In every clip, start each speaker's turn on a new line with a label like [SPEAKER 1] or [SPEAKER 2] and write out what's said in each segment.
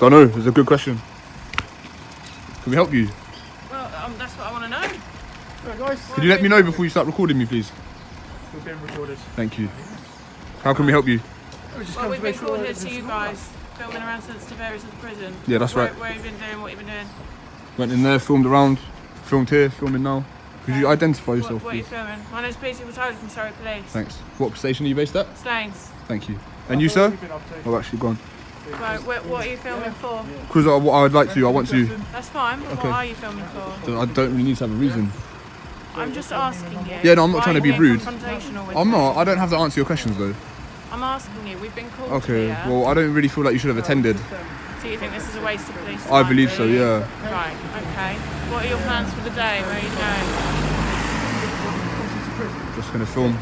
[SPEAKER 1] Don't know. It's a good question. Can we help you?
[SPEAKER 2] Well, that's what I want to know.
[SPEAKER 3] Right, guys.
[SPEAKER 1] Could you let me know before you start recording me, please?
[SPEAKER 3] We're being recorded.
[SPEAKER 1] Thank you. How can we help you?
[SPEAKER 2] Well, we've been called here to you guys, filming around sensitive areas of the prison.
[SPEAKER 1] Yeah, that's right.
[SPEAKER 2] Where have you been doing? What have you been doing?
[SPEAKER 1] Went in there, filmed around, filmed here, filming now. Could you identify yourself,
[SPEAKER 2] What are you
[SPEAKER 1] please?
[SPEAKER 2] filming? My name's Peter Patoli from Surrey Police.
[SPEAKER 1] Thanks. What station are you based at?
[SPEAKER 2] Staines.
[SPEAKER 1] Thank you. And you, sir? Oh, actually, gone.
[SPEAKER 2] Right, what are you filming for?
[SPEAKER 1] Because what I would like to, I want to.
[SPEAKER 2] That's fine, but
[SPEAKER 1] Okay.
[SPEAKER 2] what are you filming for?
[SPEAKER 1] I don't really need to have a reason.
[SPEAKER 2] I'm just asking you.
[SPEAKER 1] Yeah, no, I'm not
[SPEAKER 2] Why
[SPEAKER 1] trying to
[SPEAKER 2] are
[SPEAKER 1] be
[SPEAKER 2] you being
[SPEAKER 1] rude.
[SPEAKER 2] confrontational with
[SPEAKER 1] I'm
[SPEAKER 2] me?
[SPEAKER 1] not. I don't have to answer your questions though.
[SPEAKER 2] I'm asking you. We've been called
[SPEAKER 1] Okay.
[SPEAKER 2] here.
[SPEAKER 1] Well, I don't really feel like you should have attended.
[SPEAKER 2] So you think this is a waste of police
[SPEAKER 1] I
[SPEAKER 2] time,
[SPEAKER 1] believe so.
[SPEAKER 2] really?
[SPEAKER 1] Yeah.
[SPEAKER 2] Right, okay. What are your plans for the day? Where are you going?
[SPEAKER 1] Just gonna film.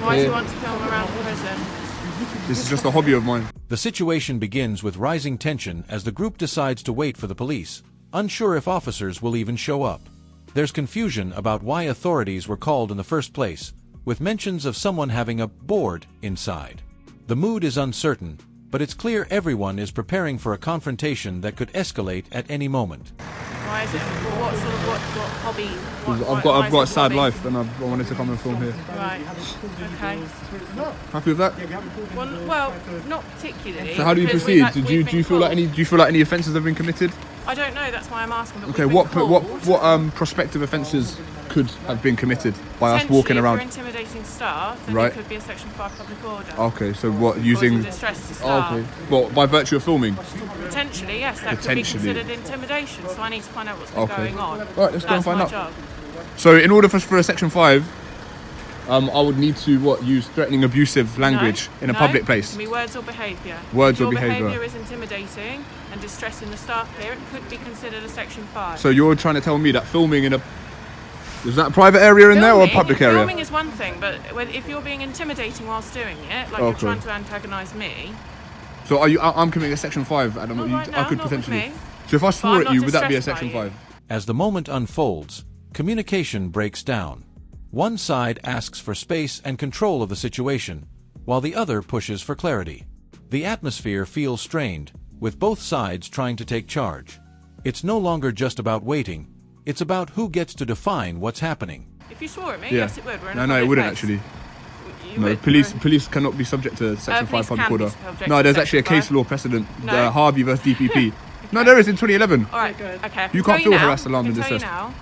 [SPEAKER 2] Why do you want to film around the prison?
[SPEAKER 1] This is just a hobby of mine.
[SPEAKER 4] The situation begins with rising tension as the group decides to wait for the police, unsure if officers will even show up. There's confusion about why authorities were called in the first place, with mentions of someone having a board inside. The mood is uncertain, but it's clear everyone is preparing for a confrontation that could escalate at any moment.
[SPEAKER 2] Why is it? What sort of what hobby?
[SPEAKER 1] I've got a sad life, and I wanted to come and film here.
[SPEAKER 2] Right. Okay.
[SPEAKER 1] Happy with that?
[SPEAKER 2] Well, not particularly.
[SPEAKER 1] So how do you
[SPEAKER 2] because
[SPEAKER 1] proceed?
[SPEAKER 2] we've
[SPEAKER 1] Do you
[SPEAKER 2] been
[SPEAKER 1] feel like
[SPEAKER 2] called.
[SPEAKER 1] any offences have been committed?
[SPEAKER 2] I don't know. That's why I'm asking. But
[SPEAKER 1] Okay.
[SPEAKER 2] we've been called.
[SPEAKER 1] What prospective offences could have been committed by us walking
[SPEAKER 2] Potentially,
[SPEAKER 1] around?
[SPEAKER 2] If you're intimidating staff, then
[SPEAKER 1] Right.
[SPEAKER 2] it could be a Section 5 public order.
[SPEAKER 1] Okay. So what
[SPEAKER 2] Causing
[SPEAKER 1] using?
[SPEAKER 2] distress to
[SPEAKER 1] Oh,
[SPEAKER 2] staff.
[SPEAKER 1] okay. Well, by virtue of filming.
[SPEAKER 2] Potentially, yes, that could be
[SPEAKER 1] Potentially.
[SPEAKER 2] considered intimidation. So I need to find out what's been
[SPEAKER 1] Okay.
[SPEAKER 2] going on.
[SPEAKER 1] Right, let's go and
[SPEAKER 2] That's
[SPEAKER 1] find
[SPEAKER 2] my
[SPEAKER 1] out.
[SPEAKER 2] job.
[SPEAKER 1] So in order for a Section 5, I would need to use threatening, abusive language in a public place.
[SPEAKER 2] It can be words or behaviour.
[SPEAKER 1] Words
[SPEAKER 2] if
[SPEAKER 1] or
[SPEAKER 2] your
[SPEAKER 1] behaviour.
[SPEAKER 2] behaviour is intimidating and distressing the staff here, it could be considered a Section 5.
[SPEAKER 1] So you're trying to tell me that filming in a is that a private area in there or a public area?
[SPEAKER 2] Filming is one thing, but if you're being intimidating whilst doing it, like you're
[SPEAKER 1] Okay.
[SPEAKER 2] trying to antagonise me,
[SPEAKER 1] So I'm committing a Section 5 at the
[SPEAKER 2] not
[SPEAKER 1] moment.
[SPEAKER 2] right now,
[SPEAKER 1] I could
[SPEAKER 2] not with
[SPEAKER 1] potentially.
[SPEAKER 2] me.
[SPEAKER 1] So if I
[SPEAKER 2] I'm
[SPEAKER 1] swore at
[SPEAKER 2] not
[SPEAKER 1] you, would that be a
[SPEAKER 2] distressed by
[SPEAKER 1] Section
[SPEAKER 2] you.
[SPEAKER 1] 5?
[SPEAKER 4] As the moment unfolds, communication breaks down. One side asks for space and control of the situation, while the other pushes for clarity. The atmosphere feels strained, with both sides trying to take charge. It's no longer just about waiting, it's about who gets to define what's happening.
[SPEAKER 2] If you swore at me,
[SPEAKER 1] Yeah.
[SPEAKER 2] yes, it would. We're in a
[SPEAKER 1] No, it
[SPEAKER 2] public
[SPEAKER 1] wouldn't
[SPEAKER 2] place.
[SPEAKER 1] actually.
[SPEAKER 2] You
[SPEAKER 1] No,
[SPEAKER 2] would.
[SPEAKER 1] police cannot be subject to Section 5
[SPEAKER 2] police
[SPEAKER 1] public
[SPEAKER 2] can be
[SPEAKER 1] order.
[SPEAKER 2] subject
[SPEAKER 1] No,
[SPEAKER 2] to
[SPEAKER 1] there's actually a
[SPEAKER 2] Section
[SPEAKER 1] case
[SPEAKER 2] 5.
[SPEAKER 1] law precedent,
[SPEAKER 2] No.
[SPEAKER 1] Harvey versus DPP. No, there is in 2011.
[SPEAKER 2] All right, okay. I can
[SPEAKER 1] You
[SPEAKER 2] tell
[SPEAKER 1] can't feel
[SPEAKER 2] now,
[SPEAKER 1] harassed, alarmed,
[SPEAKER 2] I
[SPEAKER 1] and
[SPEAKER 2] can tell you
[SPEAKER 1] distressed.
[SPEAKER 2] now,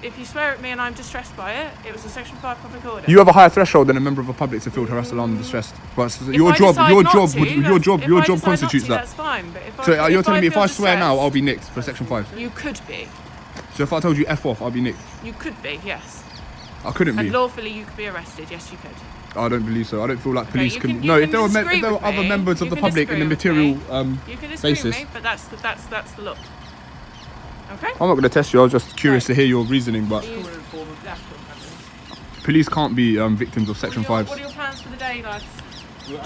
[SPEAKER 2] if you swear at me and I'm distressed by it, it was a Section 5 public order.
[SPEAKER 1] You have a higher threshold than a member of the public to feel harassed, alarmed, and distressed. But
[SPEAKER 2] If
[SPEAKER 1] your
[SPEAKER 2] I
[SPEAKER 1] job,
[SPEAKER 2] decide
[SPEAKER 1] your
[SPEAKER 2] not
[SPEAKER 1] job,
[SPEAKER 2] to,
[SPEAKER 1] would, your
[SPEAKER 2] that's-
[SPEAKER 1] job,
[SPEAKER 2] if
[SPEAKER 1] your
[SPEAKER 2] I
[SPEAKER 1] job
[SPEAKER 2] decide not
[SPEAKER 1] constitutes
[SPEAKER 2] to,
[SPEAKER 1] that.
[SPEAKER 2] That's fine. But if
[SPEAKER 1] So
[SPEAKER 2] I,
[SPEAKER 1] you're telling me if I
[SPEAKER 2] feel
[SPEAKER 1] swear now,
[SPEAKER 2] distressed,
[SPEAKER 1] I'll be nicked for Section 5.
[SPEAKER 2] you could be.
[SPEAKER 1] So if I told you F off, I'll be nicked.
[SPEAKER 2] You could be, yes.
[SPEAKER 1] I couldn't
[SPEAKER 2] And
[SPEAKER 1] be.
[SPEAKER 2] lawfully, you could be arrested. Yes, you could.
[SPEAKER 1] I don't believe so. I don't feel like police
[SPEAKER 2] you
[SPEAKER 1] can.
[SPEAKER 2] can- you
[SPEAKER 1] No,
[SPEAKER 2] can
[SPEAKER 1] if there were
[SPEAKER 2] disagree
[SPEAKER 1] if there were
[SPEAKER 2] with
[SPEAKER 1] other
[SPEAKER 2] me,
[SPEAKER 1] members of
[SPEAKER 2] you
[SPEAKER 1] the
[SPEAKER 2] can
[SPEAKER 1] public in the
[SPEAKER 2] disagree
[SPEAKER 1] material
[SPEAKER 2] with You can disagree
[SPEAKER 1] basis,
[SPEAKER 2] with me, but that's the law. Okay.
[SPEAKER 1] I'm not going to test you. I was just curious to hear your reasoning. But police can't be victims of Section
[SPEAKER 2] What
[SPEAKER 1] 5s.
[SPEAKER 2] are your plans for the day, lads?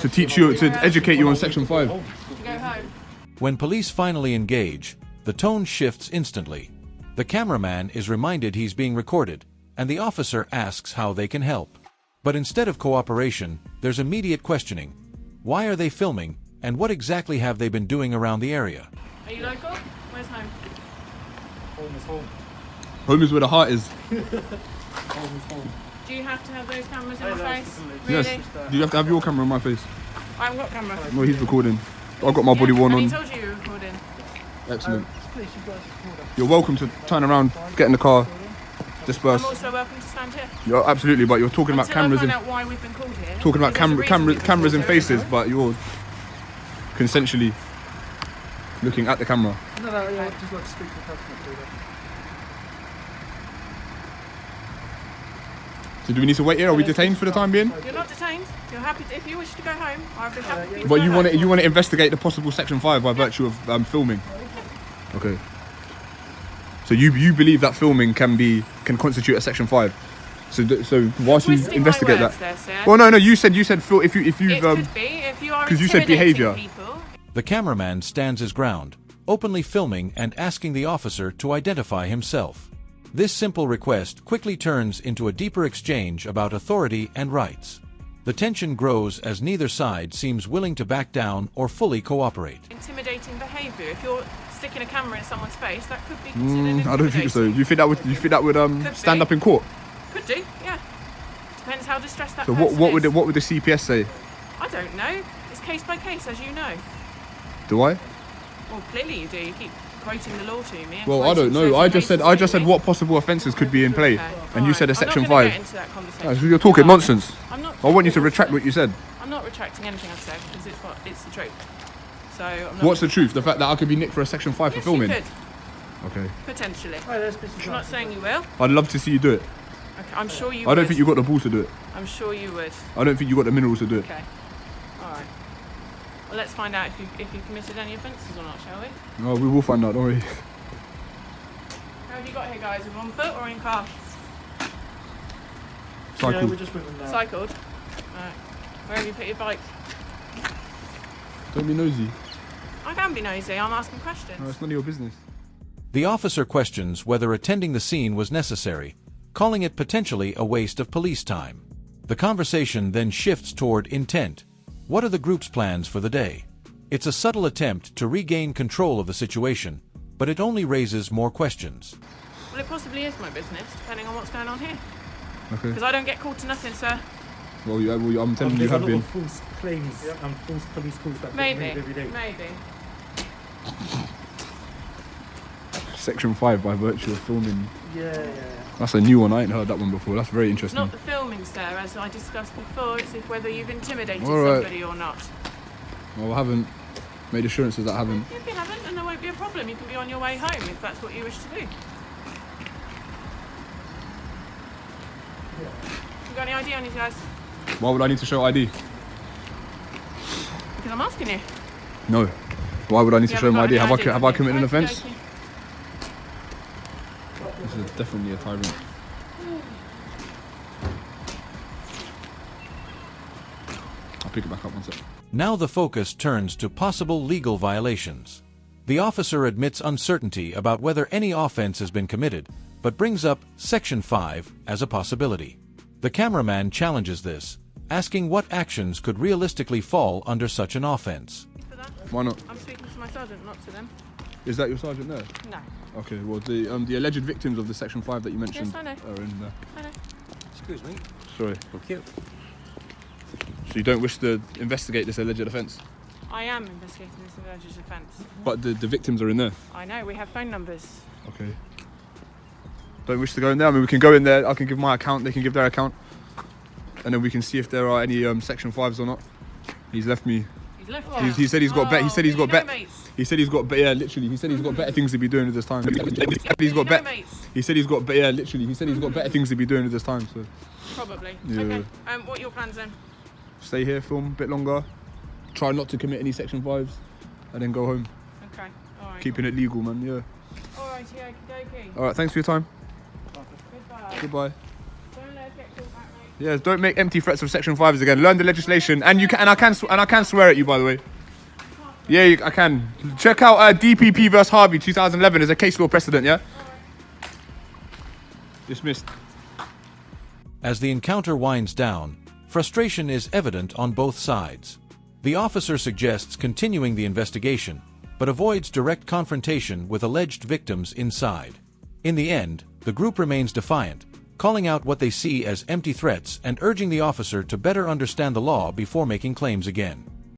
[SPEAKER 1] To teach you, to educate you on Section 5.
[SPEAKER 2] To go home?
[SPEAKER 4] When police finally engage, the tone shifts instantly. The cameraman is reminded he's being recorded, and the officer asks how they can help. But instead of cooperation, there's immediate questioning. Why are they filming, and what exactly have they been doing around the area?
[SPEAKER 2] Are you local? Where's home?
[SPEAKER 3] Home is home.
[SPEAKER 1] Home is where the heart is.
[SPEAKER 3] Home is home.
[SPEAKER 2] Do you have to have those cameras in your
[SPEAKER 3] lads,
[SPEAKER 2] face?
[SPEAKER 3] listen,
[SPEAKER 2] Really?
[SPEAKER 1] Yes. Do you have to have your camera on my face?
[SPEAKER 2] I haven't got camera.
[SPEAKER 1] No, he's recording. I've got my body worn
[SPEAKER 2] And he
[SPEAKER 1] on.
[SPEAKER 2] told you you were recording.
[SPEAKER 1] Excellent.
[SPEAKER 3] Please, you guys record us.
[SPEAKER 1] You're welcome to turn around, get in the car, disperse.
[SPEAKER 2] I'm also welcome to stand here.
[SPEAKER 1] You're absolutely, but you're talking about
[SPEAKER 2] Until
[SPEAKER 1] cameras
[SPEAKER 2] I
[SPEAKER 1] and
[SPEAKER 2] find out why we've been called here.
[SPEAKER 1] talking about
[SPEAKER 2] because there's a reason we've been
[SPEAKER 1] cameras
[SPEAKER 2] called
[SPEAKER 1] and
[SPEAKER 2] here,
[SPEAKER 1] faces,
[SPEAKER 2] isn't
[SPEAKER 1] but you're consensually looking at the camera.
[SPEAKER 3] No, yeah, I'd just like to speak to the customer, please.
[SPEAKER 1] So do we need to wait here? Are we detained for the time being?
[SPEAKER 2] there? You're not detained. You're happy to, if you wish to go home, I'd be happy for you to
[SPEAKER 1] But
[SPEAKER 2] go
[SPEAKER 1] you
[SPEAKER 2] home.
[SPEAKER 1] want to investigate the possible Section 5 by virtue of filming. Okay. So you believe that filming can constitute a Section 5. So whilst you
[SPEAKER 2] Twisting my
[SPEAKER 1] investigate
[SPEAKER 2] words
[SPEAKER 1] that.
[SPEAKER 2] there, sir.
[SPEAKER 1] Well, no, you said if
[SPEAKER 2] It
[SPEAKER 1] you've
[SPEAKER 2] could be if you are
[SPEAKER 1] 'cause you said
[SPEAKER 2] intimidating
[SPEAKER 1] behaviour.
[SPEAKER 2] people.
[SPEAKER 4] The cameraman stands his ground, openly filming and asking the officer to identify himself. This simple request quickly turns into a deeper exchange about authority and rights. The tension grows as neither side seems willing to back down or fully cooperate.
[SPEAKER 2] Intimidating intimidating behaviour. If you're sticking a camera in someone's face, that could be considered intimidating.
[SPEAKER 1] I don't think so. You think that would
[SPEAKER 2] Could
[SPEAKER 1] stand
[SPEAKER 2] be.
[SPEAKER 1] up in court?
[SPEAKER 2] Could do, yeah. Depends how distressed that
[SPEAKER 1] So
[SPEAKER 2] person
[SPEAKER 1] what
[SPEAKER 2] is.
[SPEAKER 1] would the CPS say?
[SPEAKER 2] I don't know. It's case by case, as you know.
[SPEAKER 1] Do I?
[SPEAKER 2] Well, clearly you do. You keep quoting the law to me. and
[SPEAKER 1] Well, I don't
[SPEAKER 2] quoting
[SPEAKER 1] know.
[SPEAKER 2] certain
[SPEAKER 1] I just
[SPEAKER 2] cases
[SPEAKER 1] said
[SPEAKER 2] to me.
[SPEAKER 1] what possible offences could be in play,
[SPEAKER 2] Okay,
[SPEAKER 1] and you said a
[SPEAKER 2] alright.
[SPEAKER 1] section
[SPEAKER 2] I'm not gonna
[SPEAKER 1] 5.
[SPEAKER 2] get into that conversation.
[SPEAKER 1] No, you're talking
[SPEAKER 2] You are.
[SPEAKER 1] nonsense.
[SPEAKER 2] I'm not.
[SPEAKER 1] I want you to retract what you said.
[SPEAKER 2] I'm not retracting anything I've said because it's the truth. So I'm not.
[SPEAKER 1] What's the truth? The fact that I could be nicked for a section 5 for
[SPEAKER 2] Yes,
[SPEAKER 1] filming?
[SPEAKER 2] you could,
[SPEAKER 1] Okay.
[SPEAKER 2] potentially.
[SPEAKER 3] Right, let's piss
[SPEAKER 2] I'm not saying you will.
[SPEAKER 1] I'd love to see you do it.
[SPEAKER 2] Okay, I'm sure you
[SPEAKER 1] I
[SPEAKER 2] would.
[SPEAKER 1] don't think you got the balls to do it.
[SPEAKER 2] I'm sure you would.
[SPEAKER 1] I don't think you got the minerals to do it.
[SPEAKER 2] Okay. Alright. Well, let's find out if you committed any offences or not, shall we?
[SPEAKER 1] No, we will find out, don't worry.
[SPEAKER 2] How have you got here, guys? With on foot or in car?
[SPEAKER 3] Yeah,
[SPEAKER 1] Cycle.
[SPEAKER 3] we're just moving now.
[SPEAKER 2] Cycled. Alright. Where have you put your bike?
[SPEAKER 1] Don't be nosy.
[SPEAKER 2] I can be nosy. I'm asking questions.
[SPEAKER 1] No, it's none of your business.
[SPEAKER 4] The officer questions whether attending the scene was necessary, calling it potentially a waste of police time. The conversation then shifts toward intent. What are the group's plans for the day? It's a subtle attempt to regain control of the situation, but it only raises more questions.
[SPEAKER 2] Well, it possibly is my business, depending on what's going on here.
[SPEAKER 1] Okay.
[SPEAKER 2] Because I don't get called to nothing, sir.
[SPEAKER 1] Well, I'm telling you,
[SPEAKER 3] There's
[SPEAKER 1] you
[SPEAKER 3] a
[SPEAKER 1] have
[SPEAKER 3] lot
[SPEAKER 1] been.
[SPEAKER 3] of false claims and false police calls that get
[SPEAKER 2] Maybe.
[SPEAKER 3] made every day.
[SPEAKER 2] Maybe.
[SPEAKER 1] Section 5 by virtue of filming.
[SPEAKER 3] Yeah.
[SPEAKER 1] That's a new one. I ain't heard that one before. That's very
[SPEAKER 2] It's
[SPEAKER 1] interesting.
[SPEAKER 2] not the filming, sir, as I discussed before. It's if whether you've intimidated
[SPEAKER 1] All right.
[SPEAKER 2] somebody or not.
[SPEAKER 1] Well, I haven't made assurances that I haven't.
[SPEAKER 2] If you haven't, then there won't be a problem. You can be on your way home if that's what you wish to do. You got any ID on you guys?
[SPEAKER 1] Why would I need to show ID?
[SPEAKER 2] Because I'm asking you.
[SPEAKER 1] No. Why would I need to
[SPEAKER 2] You
[SPEAKER 1] show my ID?
[SPEAKER 2] haven't got any
[SPEAKER 1] Have I
[SPEAKER 2] on you.
[SPEAKER 1] committed an
[SPEAKER 2] Okey
[SPEAKER 1] offence?
[SPEAKER 2] dokey.
[SPEAKER 1] This is definitely a tyrant. I'll pick it back up one sec.
[SPEAKER 4] Now the focus turns to possible legal violations. The officer admits uncertainty about whether any offense has been committed, but brings up Section 5 as a possibility. The cameraman challenges this, asking what actions could realistically fall under such an offense.
[SPEAKER 2] For that,
[SPEAKER 1] Why not?
[SPEAKER 2] I'm speaking to my sergeant, not to them.
[SPEAKER 1] Is that your sergeant there?
[SPEAKER 2] No.
[SPEAKER 1] Okay, well, the alleged victims of the Section 5 that you mentioned
[SPEAKER 2] Yes, I know.
[SPEAKER 1] are in there.
[SPEAKER 2] I know.
[SPEAKER 5] Excuse me.
[SPEAKER 1] Sorry.
[SPEAKER 5] Thank you.
[SPEAKER 1] So you don't wish to investigate this alleged offence?
[SPEAKER 2] I am investigating this alleged offence.
[SPEAKER 1] But the victims are in there?
[SPEAKER 2] I know, we have phone numbers.
[SPEAKER 1] Okay. Don't wish to go in there? I mean, we can go in there, I can give my account, they can give their account. And then we can see if there are any Section 5s or not. He's left me.
[SPEAKER 2] He's left
[SPEAKER 1] He said he's got bet. He said he's got bet.
[SPEAKER 2] Mates.
[SPEAKER 1] He said he's got yeah, literally. He said he's got better things to be doing with his time. He said he's got
[SPEAKER 2] No
[SPEAKER 1] bet.
[SPEAKER 2] mates.
[SPEAKER 1] He said he's got yeah, literally. He said he's got better things to be doing with his time. So
[SPEAKER 2] Probably.
[SPEAKER 1] Yeah.
[SPEAKER 2] Okay. What are your plans then?
[SPEAKER 1] stay here, film a bit longer, try not to commit any Section 5s, and then go home.
[SPEAKER 2] Okay. Alright.
[SPEAKER 1] Keeping it legal, man. Yeah.
[SPEAKER 2] Alright, okie dokie.
[SPEAKER 1] All right. Thanks for your time.
[SPEAKER 2] Goodbye.
[SPEAKER 1] Goodbye.
[SPEAKER 2] Don't let us get called back, mate.
[SPEAKER 1] Yeah. Don't make empty threats of Section 5s again. Learn the legislation, and you can. And I can swear at you, by the way. Yeah, I can. Check out DPP vs Harvey 2011 as a case law precedent. Yeah. Dismissed.
[SPEAKER 4] As the encounter winds down, frustration is evident on both sides. The officer suggests continuing the investigation, but avoids direct confrontation with alleged victims inside. In the end, the group remains defiant, calling out what they see as empty threats and urging the officer to better understand the law before making claims again.